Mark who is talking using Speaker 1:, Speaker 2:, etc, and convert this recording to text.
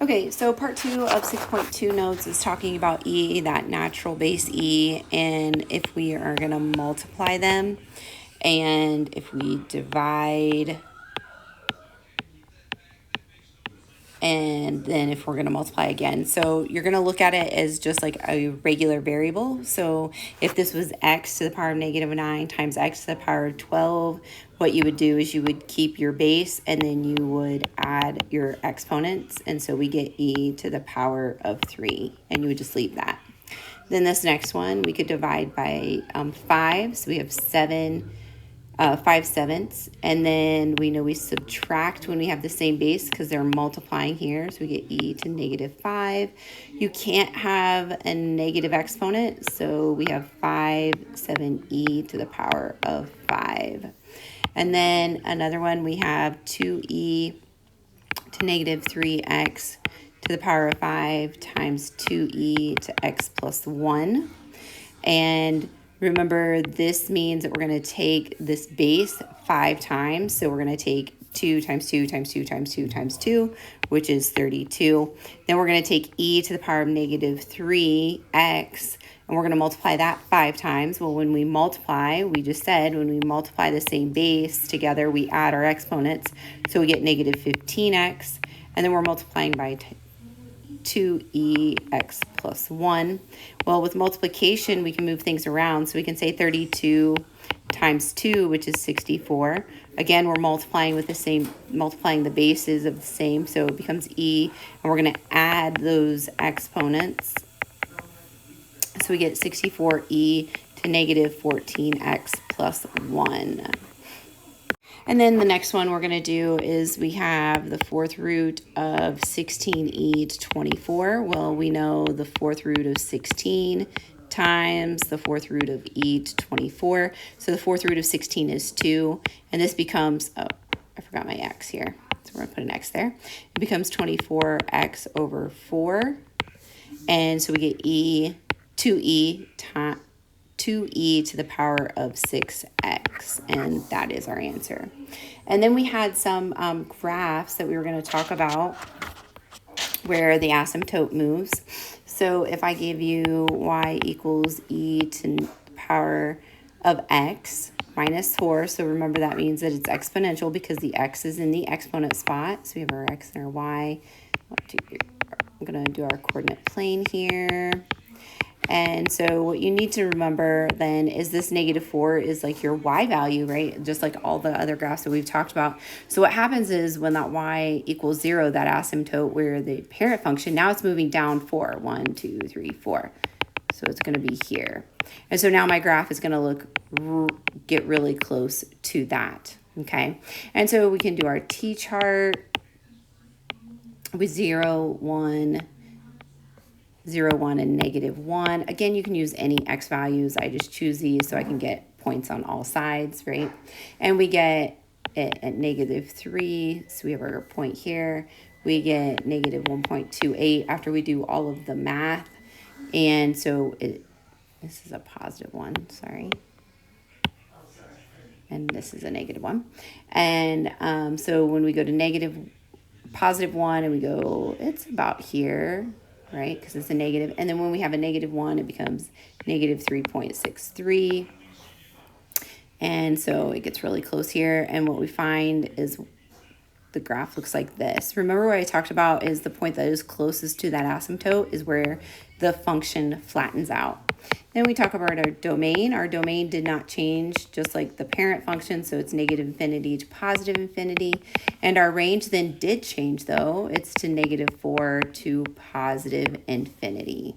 Speaker 1: Okay, so part 2 of 6.2 notes is talking about E, that natural base E, and if we are going to multiply them, and if we divide, and then if we're going to multiply again. So you're going to look at it as just like a regular variable. So if this was x to the power of -9 times x to the power of 12, what you would do is you would keep your base and then you would add your exponents. And so we get e to the power of 3, and you would just leave that. Then this next one, we could divide by 5. So we have 5/7, and then we know we subtract when we have the same base because they're multiplying here, so we get e to -5. You can't have a negative exponent, so we have 5/7e to the power of 5. And then another one, we have 2e to -3x to the power of 5 times 2e to x plus 1. And remember, this means that we're going to take this base 5 times. So we're going to take 2 times 2 times 2 times 2 times 2, which is 32. Then we're going to take e to the power of -3x, and we're going to multiply that 5 times. Well, when we multiply, we just said when we multiply the same base together, we add our exponents. So we get -15x, and then we're multiplying by 2ex plus 1. Well, with multiplication, we can move things around. So we can say 32 times 2, which is 64. Again, we're multiplying with the same, multiplying the bases of the same, so it becomes e, and we're going to add those exponents. So we get 64e to -14x plus 1. And then the next one we're going to do is we have the 4th root of 16e to 24. Well, we know the 4th root of 16 times the 4th root of e to 24. So the 4th root of 16 is 2. And this becomes, oh, I forgot my x here. So we're going to put an x there. It becomes 24x over 4. And so we get 2e to the power of 6x, and that is our answer. And then we had some graphs that we were going to talk about where the asymptote moves. So if I give you y equals e to the power of x minus 4, so remember that means that it's exponential because the x is in the exponent spot. So we have our x and our y. I'm going to do our coordinate plane here. And so what you need to remember then is this -4 is like your y value, right? Just like all the other graphs that we've talked about. So what happens is when that y equals 0, that asymptote where the parent function, now it's moving down 4. 1, 2, 3, 4. So it's going to be here. And so now my graph is going to get really close to that, okay? And so we can do our t-chart with 0, 1, 0, 1, and -1. Again, you can use any x values. I just choose these so I can get points on all sides, right? And we get it at -3, so we have our point here. We get -1.28 after we do all of the math. And so this is a positive 1, sorry. And this is a -1. And so when we go to +1 and we go, it's about here, right? Because it's a negative. And then when we have a -1, it becomes -3.63. And so it gets really close here. And what we find is the graph looks like this. Remember what I talked about is the point that is closest to that asymptote is where the function flattens out. Then we talk about our domain. Our domain did not change, just like the parent function, so it's -infinity to +infinity. And our range then did change, though. It's to -4 to +infinity.